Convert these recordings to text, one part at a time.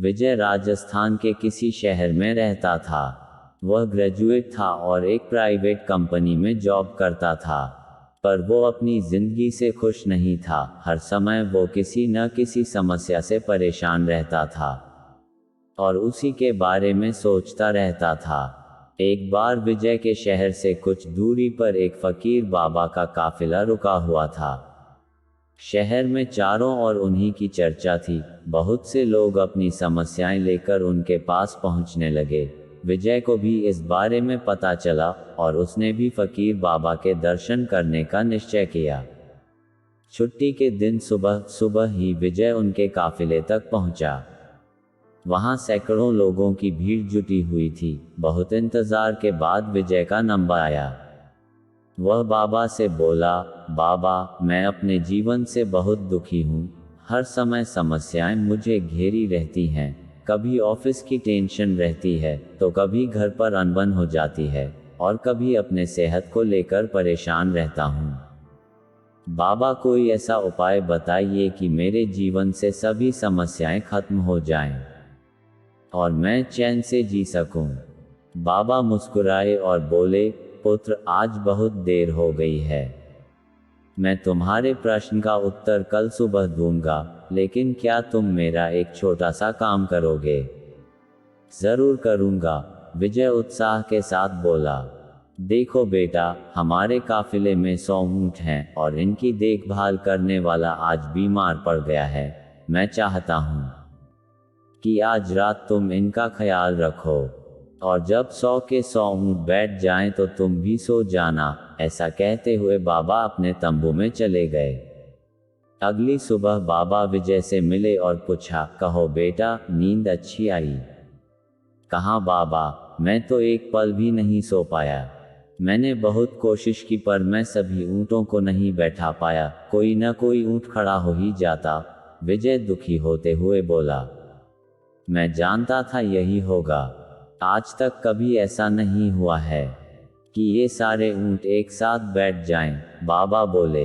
विजय राजस्थान के किसी शहर में रहता था। वह ग्रेजुएट था और एक प्राइवेट कंपनी में जॉब करता था, पर वो अपनी जिंदगी से खुश नहीं था। हर समय वो किसी न किसी समस्या से परेशान रहता था और उसी के बारे में सोचता रहता था। एक बार विजय के शहर से कुछ दूरी पर एक फकीर बाबा का काफिला रुका हुआ था। शहर में चारों ओर उन्हीं की चर्चा थी। बहुत से लोग अपनी समस्याएं लेकर उनके पास पहुंचने लगे। विजय को भी इस बारे में पता चला और उसने भी फकीर बाबा के दर्शन करने का निश्चय किया। छुट्टी के दिन सुबह सुबह ही विजय उनके काफिले तक पहुंचा। वहां सैकड़ों लोगों की भीड़ जुटी हुई थी। बहुत इंतजार के बाद विजय का नंबर आया। वह बाबा से बोला, बाबा, मैं अपने जीवन से बहुत दुखी हूँ। हर समय समस्याएं मुझे घेरी रहती हैं। कभी ऑफिस की टेंशन रहती है, तो कभी घर पर अनबन हो जाती है, और कभी अपने सेहत को लेकर परेशान रहता हूँ। बाबा, कोई ऐसा उपाय बताइए कि मेरे जीवन से सभी समस्याएं खत्म हो जाएं और मैं चैन से जी सकूं। बाबा मुस्कुराए और बोले, पुत्र, आज बहुत देर हो गई है। मैं तुम्हारे प्रश्न का उत्तर कल सुबह दूंगा, लेकिन क्या तुम मेरा एक छोटा सा काम करोगे? जरूर करूंगा, विजय उत्साह के साथ बोला। देखो बेटा, हमारे काफिले में 100 ऊंट हैं और इनकी देखभाल करने वाला आज बीमार पड़ गया है। मैं चाहता हूं कि आज रात तुम इनका ख्याल रखो, और जब 100 के 100 ऊंट बैठ जाएं तो तुम भी सो जाना। ऐसा कहते हुए बाबा अपने तंबू में चले गए। अगली सुबह बाबा विजय से मिले और पूछा, कहो बेटा, नींद अच्छी आई? कहाँ बाबा, मैं तो एक पल भी नहीं सो पाया। मैंने बहुत कोशिश की, पर मैं सभी ऊँटों को नहीं बैठा पाया। कोई न कोई ऊँट खड़ा हो ही जाता। विजय दुखी होते हुए बोला, मैं जानता था यही होगा। आज तक कभी ऐसा नहीं हुआ है कि ये सारे ऊंट एक साथ बैठ जाएं। बाबा बोले।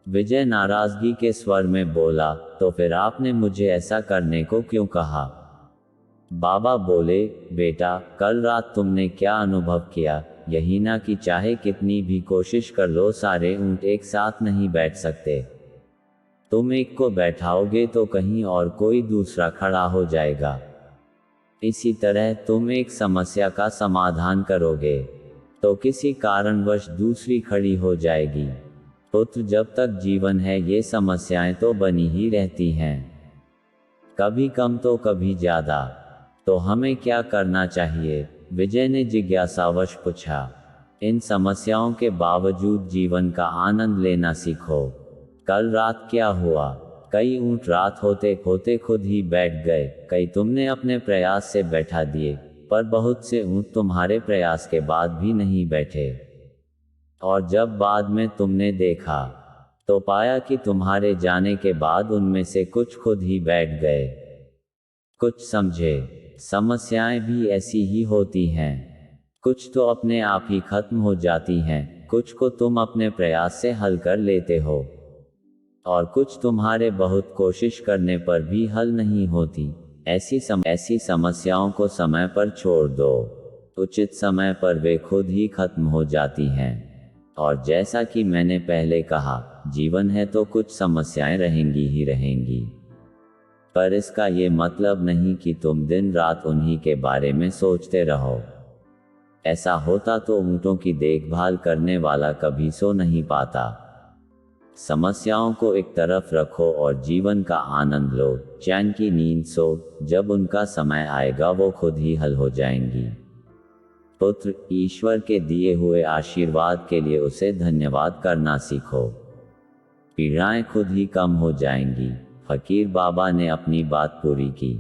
विजय नाराजगी के स्वर में बोला, तो फिर आपने मुझे ऐसा करने को क्यों कहा? बाबा बोले, बेटा, कल रात तुमने क्या अनुभव किया, यही ना कि चाहे कितनी भी कोशिश कर लो, सारे ऊंट एक साथ नहीं बैठ सकते। तुम एक को बैठाओगे तो कहीं और कोई दूसरा खड़ा हो जाएगा। इसी तरह तुम एक समस्या का समाधान करोगे तो किसी कारणवश दूसरी खड़ी हो जाएगी। पुत्र, जब तक जीवन है ये समस्याएं तो बनी ही रहती हैं, कभी कम तो कभी ज्यादा। तो हमें क्या करना चाहिए? विजय ने जिज्ञासावश पूछा। इन समस्याओं के बावजूद जीवन का आनंद लेना सीखो। कल रात क्या हुआ? कई ऊंट रात होते होते खुद ही बैठ गए। कई तुमने अपने प्रयास से बैठा दिए, पर बहुत से ऊंट तुम्हारे प्रयास के बाद भी नहीं बैठे। और जब बाद में तुमने देखा तो पाया कि तुम्हारे जाने के बाद उनमें से कुछ खुद ही बैठ गए। कुछ समझे? समस्याएं भी ऐसी ही होती हैं। कुछ तो अपने आप ही खत्म हो जाती हैं, कुछ को तुम अपने प्रयास से हल कर लेते हो, और कुछ तुम्हारे बहुत कोशिश करने पर भी हल नहीं होती। ऐसी समस्याओं को समय पर छोड़ दो। उचित समय पर वे खुद ही खत्म हो जाती हैं। और जैसा कि मैंने पहले कहा, जीवन है तो कुछ समस्याएं रहेंगी ही रहेंगी, पर इसका ये मतलब नहीं कि तुम दिन रात उन्हीं के बारे में सोचते रहो। ऐसा होता तो ऊंटों की देखभाल करने वाला कभी सो नहीं पाता। समस्याओं को एक तरफ रखो और जीवन का आनंद लो, चैन की नींद सो। जब उनका समय आएगा वो खुद ही हल हो जाएंगी। पुत्र, ईश्वर के दिए हुए आशीर्वाद के लिए उसे धन्यवाद करना सीखो। पीड़ाएं खुद ही कम हो जाएंगी। फकीर बाबा ने अपनी बात पूरी की।